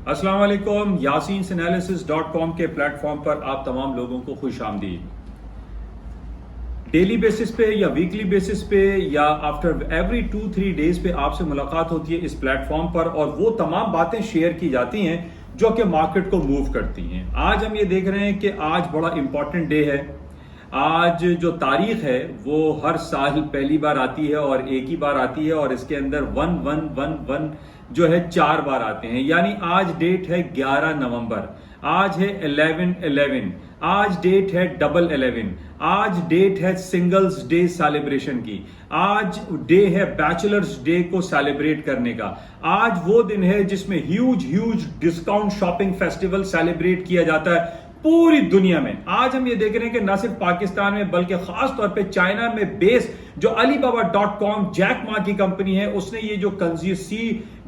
अस्सलाम वालेकुम। यासीन्सएनालिसिस.com के प्लेटफॉर्म पर आप तमाम लोगों को खुश आमदीद। डेली बेसिस पे या वीकली बेसिस पे या आफ्टर एवरी 2-3 डेज पे आपसे मुलाकात होती है इस प्लेटफॉर्म पर और वो तमाम बातें शेयर की जाती हैं जो कि मार्केट को मूव करती हैं। आज हम ये देख रहे हैं कि आज बड़ा इंपॉर्टेंट डे है। आज जो तारीख है वो हर साल पहली बार आती है और एक ही बार आती है और इसके अंदर 1111 जो है 4 बार आते हैं, यानी आज डेट है 11 नवंबर, आज है 11/11, आज डेट है 11/11, आज डेट है सिंगल्स डे सेलिब्रेशन की, आज डे है बैचलर्स डे को सेलिब्रेट करने का, आज वो दिन है जिसमें huge discount shopping festival celebrate किया जाता है पूरी दुनिया में। आज हम ये देख रहे हैं कि न सिर्फ पाकिस्तान में बल्कि खास तौर पे चाइना में बेस जो Alibaba.com जैक मा की कंपनी है, उसने ये जो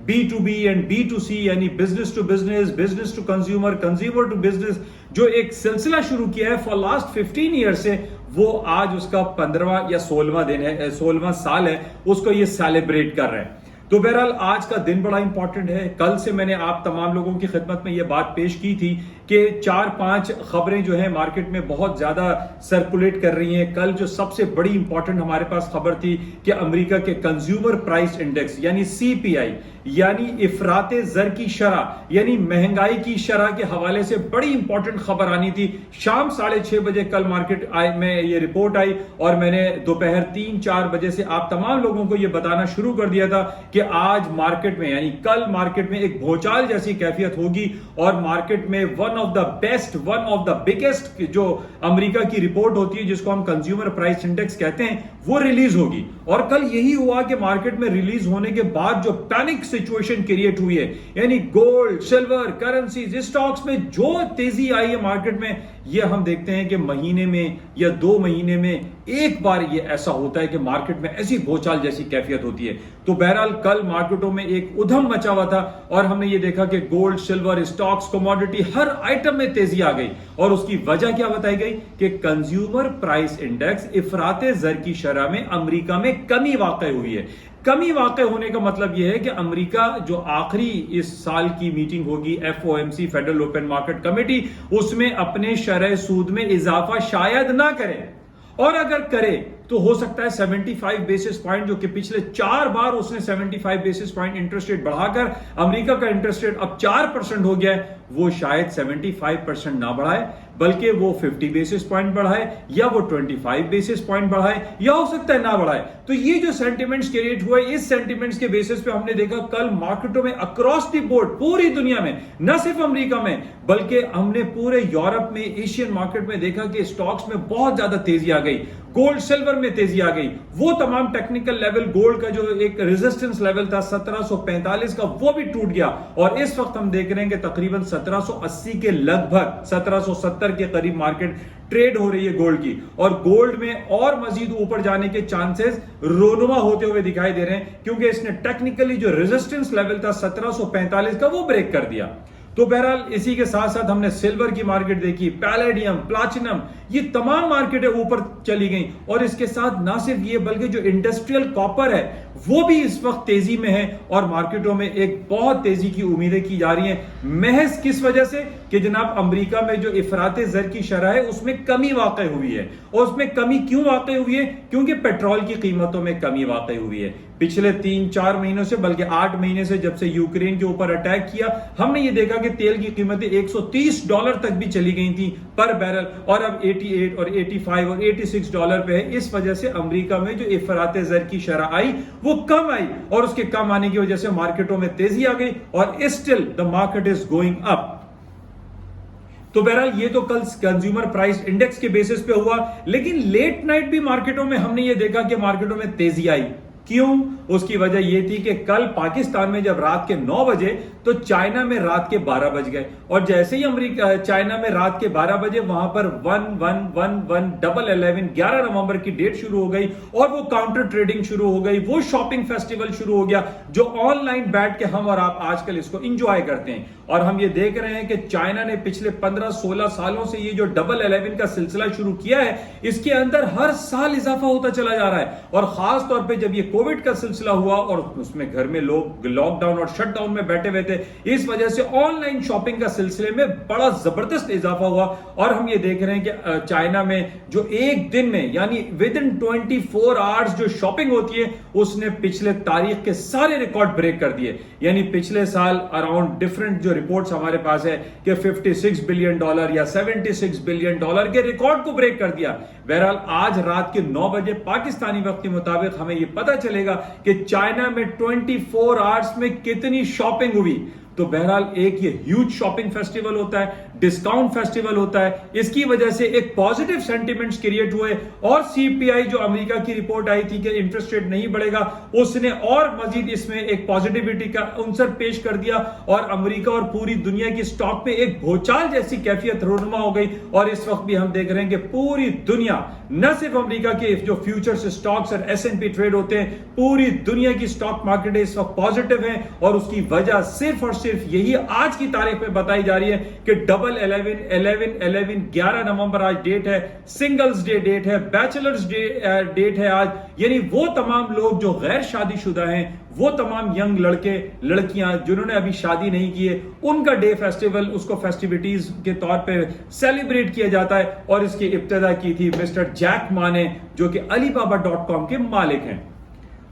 B2B एंड B2C यानी business to business, business to consumer, consumer to business जो एक सिलसिला शुरू किया है फॉर लास्ट 15 ईयर से, वो आज उसका 15वां या 16वां दिन है, 16वां साल है, उसको ये सेलिब्रेट कर रहे हैं। तो बहरहाल आज का दिन बड़ा इंपॉर्टेंट है। कल से मैंने आप तमाम लोगों की खिदमत में ये बात पेश की थी कि 4-5 खबरें जो है मार्केट में बहुत ज्यादा सर्कुलेट कर रही हैं। कल जो सबसे बड़ी इंपॉर्टेंट हमारे पास खबर थी कि अमेरिका के कंज्यूमर प्राइस इंडेक्स यानी CPI यानी इफराते जर की शरह यानी महंगाई की शरह के हवाले से बड़ी इंपॉर्टेंट खबर आनी थी। शाम 6:30 बजे कल मार्केट में ये रिपोर्ट आई और मैंने दोपहर 3-4 बजे से आप तमाम लोगों को ये बताना शुरू कर दिया था कि आज मार्केट में यानी कल मार्केट में एक भूचाल जैसी कैफियत होगी और मार्केट में वन ऑफ द बिगेस्ट जो अमेरिका की रिपोर्ट होती है जिसको हम कंज्यूमर प्राइस इंडेक्स कहते हैं वो रिलीज होगी। और कल यही हुआ कि मार्केट में रिलीज होने के बाद जो पैनिक सिचुएशन क्रिएट हुई है यानी गोल्ड, सिल्वर, करेंसीज, स्टॉक्स में जो तेजी आई है मार्केट में, ये हम देखते हैं कि महीने में या 2 महीने में एक बार ये ऐसा होता है कि मार्केट में ऐसी भूचाल जैसी कैफियत होती है। तो बहरहाल कल मार्केटों में एक उधम मचा हुआ था और हमने ये देखा कि गोल्ड, सिल्वर, स्टॉक्स, कमोडिटी हर आइटम में तेजी आ गई और उसकी वजह क्या बताई गई कि कंज्यूमर प्राइस इंडेक्स इफराते जर की शरह में अमेरिका में कमी वाक़ई हुई है। कमी वाक़ई होने का मतलब यह है कि अमेरिका जो आखिरी इस साल की मीटिंग होगी FOMC federal open market committee, उसमें अपने शरह सूद में इजाफा शायद ना करे और अगर करे तो हो सकता है 75 बेसिस पॉइंट, जो कि पिछले 4 बार उसने 75 बेसिस पॉइंट इंटरेस्ट रेट बढ़ाकर अमेरिका का इंटरेस्ट रेट अब 4% हो गया है, वो शायद 75% ना बढ़ाए बल्कि वो 50 बेसिस पॉइंट बढ़ाए या वो 25 बेसिस पॉइंट बढ़ाए या हो सकता है ना बढ़ाए। तो ये जो सेंटिमेंट्स क्रिएट हुए, इस सेंटिमेंट्स के बेसिस पे हमने देखा कल मार्केटों में अक्रॉस द बोर्ड पूरी दुनिया में, न सिर्फ अमेरिका में बल्कि हमने पूरे यूरोप में, एशियन मार्केट में देखा कि स्टॉक्स में बहुत ज्यादा तेजी आ गई, गोल्ड सिल्वर में तेजी आ गई। वो तमाम टेक्निकल लेवल गोल्ड का जो एक रेजिस्टेंस लेवल था 1745 का, वो भी टूट गया और इस वक्त हम देख रहे हैं कि तकरीबन 1780 के लगभग 1770 के करीब मार्केट ट्रेड हो रही है गोल्ड की और गोल्ड में और मजीद ऊपर जाने के चांसेस रोनुमा होते हुए दिखाई दे रहे हैं क्योंकि इसने टेक्निकली जो रेजिस्टेंस लेवल था 1745 का वो ब्रेक कर दिया। तो बहरहाल इसी के साथ साथ हमने सिल्वर की मार्केट देखी, पैलेडियम, प्लैटिनम, ये तमाम मार्केटें ऊपर चली गई और इसके साथ ना सिर्फ ये बल्कि जो इंडस्ट्रियल कॉपर है वो भी इस वक्त तेजी में है और मार्केटों में एक बहुत तेजी की उम्मीदें की जा रही हैं। महज किस वजह से कि जनाब अमेरिका में जो इफराते जर की शरह है उसमें कमी वाक़ई हुई है और उसमें कमी क्यों वाक़ई हुई है? क्योंकि पेट्रोल की कीमतों में कमी वाक़ई हुई है। पिछले 3-4 महीनों से बल्कि 8 महीने से जब से यूक्रेन के ऊपर अटैक किया, हमने ये देखा कि तेल की कीमतें $130 तक भी चली गई थी पर बैरल और अब 88 और 85 और 86 डॉलर पे है। इस वजह से अमेरिका में जो इफराते जर की शरह आई वो कम आई और उसके कम आने की वजह से मार्केटों में तेजी आ गई और still the market is going up. तो बहरहाल ये तो कल कंज्यूमर प्राइस इंडेक्स के बेसिस पे हुआ, लेकिन लेट नाइट भी मार्केटों में हमने ये देखा कि मार्केटों में तेजी आई। क्यों? उसकी वजह यह थी कि कल पाकिस्तान में जब रात के 9 बजे तो चाइना में रात के 12 बज गए और जैसे ही अमेरिका चाइना में रात के 12 बजे वहां पर 11 नवंबर की डेट शुरू हो गई और वो काउंटर ट्रेडिंग शुरू हो गई, वो शॉपिंग फेस्टिवल शुरू हो गया जो ऑनलाइन बैठ के हम और आप आजकल इसको इंजॉय करते हैं। और हम ये देख रहे हैं कि चाइना ने पिछले 15-16 सालों से ये जो 11/11 का सिलसिला शुरू किया है, इसके अंदर हर साल इजाफा होता चला जा रहा है और खास तौर पर जब ये कोविड का सिलसिला हुआ और उसमें घर में लोग लॉकडाउन और शटडाउन में बैठे हुए थे, इस वजह से ऑनलाइन शॉपिंग का सिलसिले में बड़ा जबरदस्त इजाफा हुआ। और हम ये देख रहे हैं कि चाइना में जो एक दिन में यानी विद इन 24 आवर्स जो शॉपिंग होती है उसने पिछले तारीख के सारे रिकॉर्ड ब्रेक कर दिए। यानी पिछले साल अराउंड डिफरेंट जो रिपोर्ट्स हमारे पास है कि $56 बिलियन या $76 बिलियन के रिकॉर्ड को ब्रेक कर दिया। बहरहाल आज रात के 9 बजे पाकिस्तानी वक्त के मुताबिक हमें यह पता चलेगा कि चाइना में 24 आवर्स में कितनी शॉपिंग हुई। तो बहरहाल एक ये ह्यूज शॉपिंग फेस्टिवल होता है, डिस्काउंट फेस्टिवल होता है, इसकी वजह से एक पॉजिटिव सेंटिमेंट्स क्रिएट हुए। और सीपीआई जो अमेरिका की रिपोर्ट आई थी कि इंटरेस्ट रेट नहीं बढ़ेगा, उसने और मजीद इसमें एक पॉजिटिविटी का अंसर पेश कर दिया और अमेरिका और पूरी दुनिया की स्टॉक पे एक भूचाल जैसी कैफियत रूनुमा हो गई। और इस वक्त भी हम देख रहे हैं कि पूरी दुनिया, न सिर्फ अमेरिका के जो फ्यूचर्स स्टॉक्स और S&P ट्रेड होते हैं, पूरी दुनिया की स्टॉक मार्केट इस वक्त पॉजिटिव है। और उसकी वजह सिर्फ और सिर्फ यही आज की तारीख में बताई जा रही है कि डबल 11 नवंबर आज डेट है, सिंगल्स डे डेट है, बैचलर्स डे डेट है आज। यानी वो तमाम लोग जो गैर शादीशुदा हैं, वो तमाम यंग लड़के लड़कियां जिन्होंने अभी शादी नहीं की है, उनका डे फेस्टिवल, उसको फेस्टिविटीज के तौर पे सेलिब्रेट किया जाता है। और इसकी इब्तिदा की थी मिस्टर जैक मा ने, जो कि alibaba.com के मालिक हैं।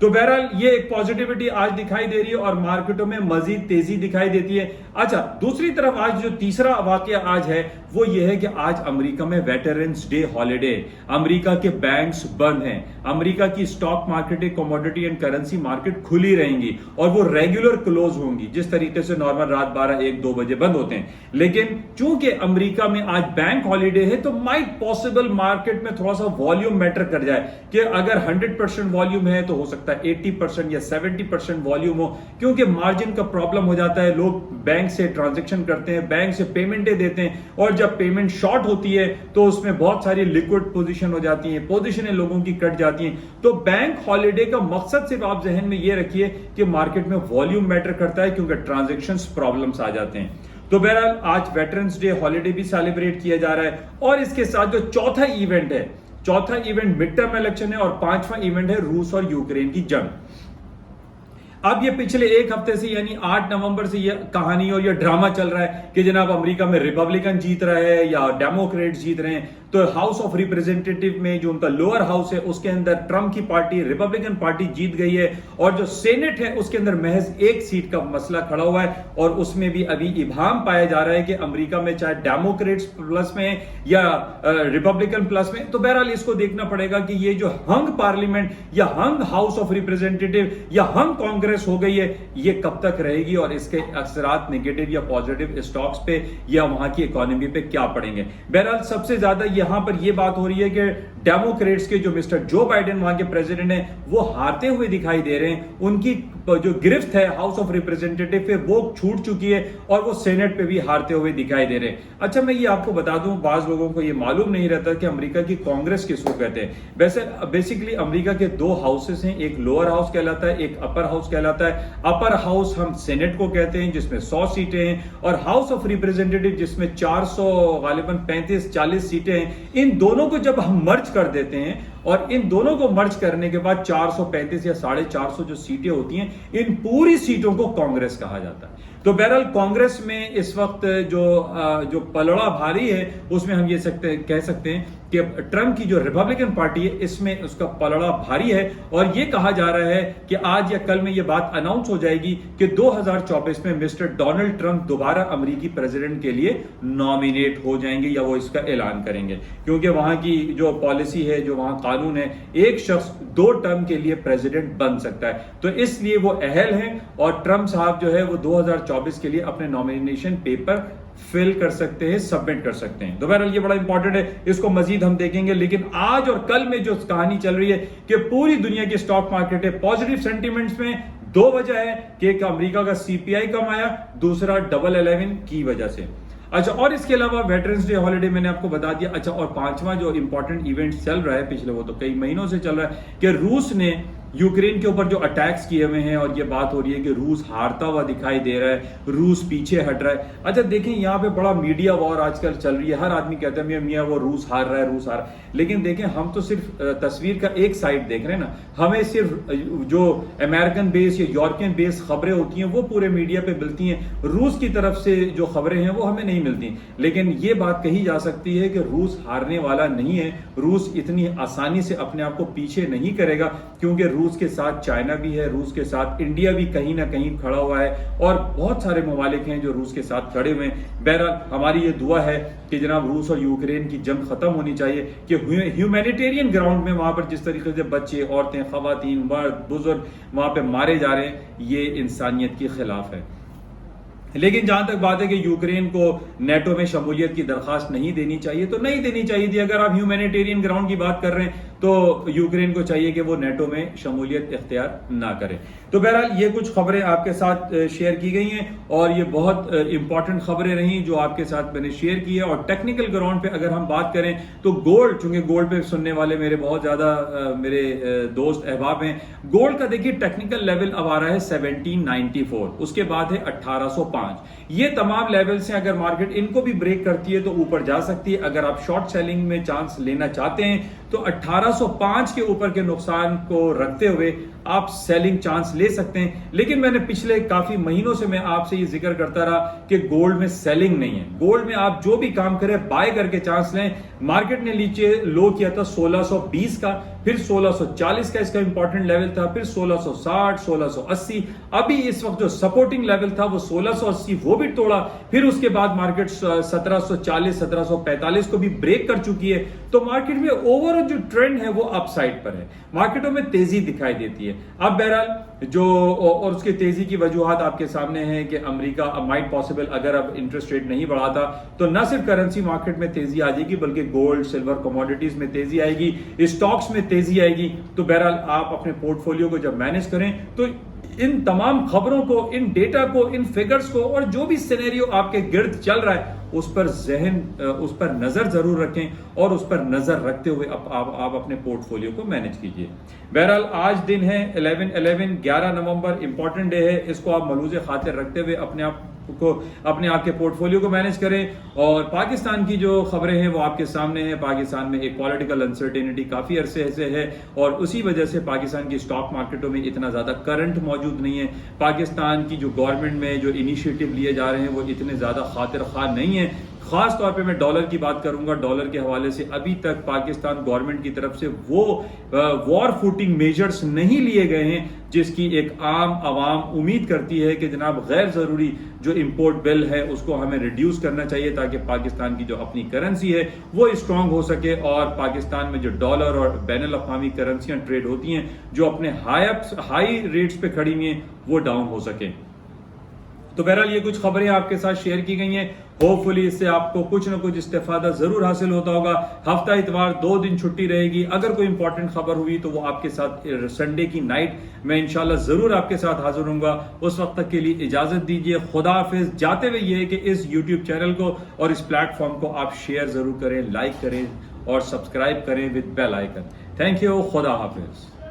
तो बहरहाल ये एक पॉजिटिविटी आज दिखाई दे रही है और मार्केटों में मजीद तेजी दिखाई देती है। अच्छा, दूसरी तरफ आज जो तीसरा वाकया आज है वो ये है कि आज अमेरिका में वेटरन्स डे हॉलिडे, अमेरिका के बैंक्स बंद हैं, अमेरिका की stock market, commodity and currency market खुली रहेंगी और वो रेगुलर क्लोज होंगी, जिस तरीके से नॉर्मल रात 12-1-2 बजे बंद होते हैं। लेकिन चूंकि अमेरिका में आज बैंक हॉलिडे है तो माइट पॉसिबल मार्केट में थोड़ा सा वॉल्यूम मैटर कर जाए कि अगर 100% वॉल्यूम है तो हो सकता है 80% या 70% वॉल्यूम हो, क्योंकि मार्जिन का प्रॉब्लम हो जाता है। लोग बैंक से ट्रांजैक्शन करते हैं, बैंक से पेमेंटें देते हैं और जब पेमेंट शॉर्ट होती है तो उसमें बहुत सारी लिक्विड पोजीशन हो जाती हैं, पोजीशनें लोगों की कट जाती हैं। तो बैंक हॉलिडे का मकसद सिर्फ आप जहन में ये रखिए कि मार्केट में वॉल्यूम मैटर करता है, क्योंकि ट्रांजैक्शंस प्रॉब्लम्स आ जाते हैं। तो बहरहाल आज वेटरन्स डे हॉलिडे भी सेलिब्रेट किया जा रहा है। और इसके साथ जो चौथा इवेंट मिड टर्म इलेक्शन है और 5वां इवेंट है रूस और यूक्रेन की जंग। अब ये पिछले एक हफ्ते से यानी 8 नवंबर से ये कहानी और ये ड्रामा चल रहा है कि जनाब अमेरिका में रिपब्लिकन जीत रहा है या डेमोक्रेट जीत रहे हैं। तो हाउस ऑफ रिप्रेजेंटेटिव में जो उनका लोअर हाउस है उसके अंदर ट्रंप की पार्टी, रिपब्लिकन पार्टी जीत गई है और जो सेनेट है उसके अंदर महज एक सीट का मसला खड़ा हुआ है और उसमें भी अभी इबाहम पाया जा रहा है कि अमेरिका में चाहे डेमोक्रेट्स प्लस में या रिपब्लिकन प्लस में। तो बहरहाल इसको देखना पड़ेगा कि ये जो हंग पार्लियामेंट या हंग हाउस ऑफ रिप्रेजेंटेटिव या हंग कांग्रेस हो गई है, ये कब तक रहेगी और इसके असरात नेगेटिव या पॉजिटिव स्टॉक्स पे या वहां की इकोनॉमी पे क्या पड़ेंगे। बहरहाल सबसे ज्यादा यहां पर यह बात हो रही है कि डेमोक्रेट्स के जो मिस्टर जो बाइडेन वहां के प्रेसिडेंट हैं वो हारते हुए दिखाई दे रहे हैं। उनकी जो गिरफ्त है हाउस ऑफ रिप्रेजेंटेटिव पे वो छूट चुकी है और वो सेनेट पे भी हारते हुए दिखाई दे रहे हैं। अच्छा, मैं ये आपको बता दूं, बाज लोगों को ये मालूम नहीं रहता कि अमेरिका की कांग्रेस किसको कहते हैं। वैसे बेसिकली अमेरिका के दो हाउसेस हैं, एक लोअर हाउस कहलाता है, एक अपर हाउस कहलाता है। अपर हाउस हम सेनेट को कहते हैं जिसमें 100 सीटें हैं और हाउस ऑफ रिप्रेजेंटेटिव जिसमें 400 गालिबन 35-40 सीटें हैं। इन दोनों को जब हम मर्ज कर देते हैं और इन दोनों को मर्ज करने के बाद 435 या 450 जो सीटें होती हैं, इन पूरी सीटों को कांग्रेस कहा जाता है। तो बहरहाल कांग्रेस में इस वक्त जो पलड़ा भारी है उसमें हम ये कह सकते हैं कि ट्रंप की जो रिपब्लिकन पार्टी है इसमें उसका पलड़ा भारी है और ये कहा जा रहा है कि आज या कल में ये बात अनाउंस हो जाएगी कि 2024 में मिस्टर डोनाल्ड ट्रंप दोबारा अमेरिकी प्रेसिडेंट के लिए नॉमिनेट हो जाएंगे या वो इसका ऐलान करेंगे, क्योंकि वहां की जो पॉलिसी है, जो वहां कानून है, एक शख्स 2 टर्म के लिए प्रेसिडेंट बन सकता है। तो इसलिए वो अहल हैं और ट्रंप साहब जो है वो 2024 के लिए अपने नॉमिनेशन पेपर फिल कर सकते हैं, सबमिट कर सकते हैं। तो बहरहाल ये बड़ा इंपॉर्टेंट है, इसको मजीद हम देखेंगे। लेकिन आज और कल में जो कहानी चल रही है कि पूरी दुनिया की स्टॉक मार्केट है पॉजिटिव सेंटीमेंट्स में, 2 वजह है कि एक अमेरिका का सीपीआई कम आया, दूसरा डबल 11 की वजह से। अच्छा, और इसके अलावा वेटरन्स डे हॉलिडे मैंने आपको बता दिया। अच्छा, और 5वां जो इंपॉर्टेंट इवेंट चल रहा है पिछले वो तो कई महीनों से चल रहा है कि रूस ने यूक्रेन के ऊपर जो अटैक्स किए हुए हैं और ये बात हो रही है कि रूस हारता हुआ दिखाई दे रहा है, रूस पीछे हट रहा है। अच्छा देखें, यहाँ पे बड़ा मीडिया वॉर आजकल चल रही है, हर आदमी कहता है मियाँ वो रूस हार रहा है, रूस हार रहा है। लेकिन देखें, हम तो सिर्फ तस्वीर का एक साइड देख रहे हैं ना, हमें सिर्फ जो अमेरिकन बेस या यूरोपियन बेस खबरें होती हैं वो पूरे मीडिया पे मिलती हैं, रूस की तरफ से जो खबरें हैं वो हमें नहीं मिलती। लेकिन ये बात कही जा सकती है कि रूस हारने वाला नहीं है, रूस इतनी आसानी से अपने आप को पीछे नहीं करेगा, क्योंकि रूस के साथ चाइना भी है, रूस के साथ इंडिया भी कहीं ना कहीं खड़ा हुआ है और बहुत सारे ममालिक हैं जो रूस के साथ खड़े हुए हैं। बहरहाल हमारी ये दुआ है कि जनाब रूस और यूक्रेन की जंग खत्म होनी चाहिए, कि ह्यूमैनिटेरियन ग्राउंड में वहां पर जिस तरीके से बच्चे, औरतें, खवातीन, मर्द, बुजुर्ग वहां पे मारे जा रहे हैं, ये इंसानियत के खिलाफ है। लेकिन जहां तक बात है कि यूक्रेन को नेटो में शमूलियत की दरखास्त नहीं देनी चाहिए, तो नहीं देनी चाहिए थी। अगर आप ह्यूमैनिटेरियन ग्राउंड की बात कर रहे हैं तो यूक्रेन को चाहिए कि वो नेटो में शमूलियत इख्तियार ना करे। तो बहरहाल ये कुछ खबरें आपके साथ शेयर की गई हैं और ये बहुत इंपॉर्टेंट खबरें रही जो आपके साथ मैंने शेयर की है। और टेक्निकल ग्राउंड पे अगर हम बात करें तो गोल्ड, चूंकि गोल्ड पे सुनने वाले मेरे बहुत ज्यादा मेरे दोस्त अहबाब हैं, गोल्ड का देखिए टेक्निकल लेवल अब आ रहा है 1794, उसके बाद है 1805। ये तमाम लेवल्स हैं, अगर मार्केट इनको भी ब्रेक करती है तो ऊपर जा सकती है। अगर आप शॉर्ट सेलिंग में चांस लेना चाहते हैं तो 1805 के ऊपर के नुकसान को रखते हुए आप सेलिंग चांस ले सकते हैं। लेकिन मैंने पिछले काफी महीनों से मैं आपसे ये जिक्र करता रहा कि गोल्ड में सेलिंग नहीं है। गोल्ड में आप जो भी काम करें बाय करके चांस लें। मार्केट ने नीचे लो किया था 1620 का, फिर 1640 का इसका इंपॉर्टेंट लेवल था, फिर 1660, 1680। अभी इस वक्त जो सपोर्टिंग लेवल था वो 1680, वो भी तोड़ा। फिर उसके बाद मार्केट 1740, 1745 को भी ब्रेक कर चुकी है। तो मार्केट में ओवरऑल जो ट्रेंड है वो अपसाइड पर है, मार्केटों में तेजी दिखाई देती है। अब बहरहाल जो और उसकी तेजी की वजूहात आपके सामने है कि अमेरिका माइट पॉसिबल अगर अब इंटरेस्ट रेट नहीं बढ़ाता तो न सिर्फ करेंसी मार्केट में तेजी आ जाएगी बल्कि गोल्ड, सिल्वर, कमोडिटीज में तेजी आएगी, स्टॉक्स में तेजी आएगी। तो बहरहाल आप अपने पोर्टफोलियो को जब मैनेज करें तो इन तमाम खबरों को, इन डेटा को, इन फिगर्स को और जो भी सिनेरियो आपके गिर्द चल रहा है उस पर नजर जरूर रखें और उस पर नजर रखते हुए आप अपने पोर्टफोलियो को मैनेज कीजिए। बहरहाल आज दिन है 11 नवंबर, इंपॉर्टेंट डे है। इसको आप मलूज़े खातिर रखते हुए अपने आप के पोर्टफोलियो को मैनेज करें। और पाकिस्तान की जो खबरें हैं वो आपके सामने हैं। पाकिस्तान में एक पॉलिटिकल अनसर्टेनिटी काफी अरसे से है और उसी वजह से पाकिस्तान की स्टॉक मार्केटों में इतना ज्यादा करंट मौजूद नहीं है। पाकिस्तान की जो गवर्नमेंट में जो इनिशिएटिव लिए जा रहे हैं वो इतने ज्यादा खातिर खा नहीं है। खास तौर पे मैं डॉलर की बात करूंगा। डॉलर के हवाले से अभी तक पाकिस्तान गवर्नमेंट की तरफ से वो वॉर फूटिंग मेजर्स नहीं लिए गए हैं जिसकी एक आम आवाम उम्मीद करती है कि जनाब गैर जरूरी जो इंपोर्ट बिल है उसको हमें रिड्यूस करना चाहिए ताकि पाकिस्तान की जो अपनी करेंसी है वो स्ट्रांग हो सके और पाकिस्तान में जो डॉलर और बैनुल अक़वामी करेंसियां ट्रेड होती हैं जो अपने हाई रेट्स पे खड़ी हुई हैं वो डाउन हो सके। तो बहरहाल ये कुछ खबरें आपके साथ शेयर की गई हैं। होपफुली इससे आपको कुछ ना कुछ इस्तेफादा जरूर हासिल होता होगा। हफ्ता इतवार 2 दिन छुट्टी रहेगी। अगर कोई इंपॉर्टेंट खबर हुई तो वो आपके साथ संडे की नाइट मैं इंशाल्लाह जरूर आपके साथ हाजिर होऊंगा। उस वक्त तक के लिए इजाजत दीजिए। खुदा हाफिज। जाते हुए ये है कि इस यूट्यूब चैनल को और इस प्लेटफॉर्म को आप शेयर जरूर करें, लाइक करें और सब्सक्राइब करें with bell icon. Thank you. खुदा हाफिज।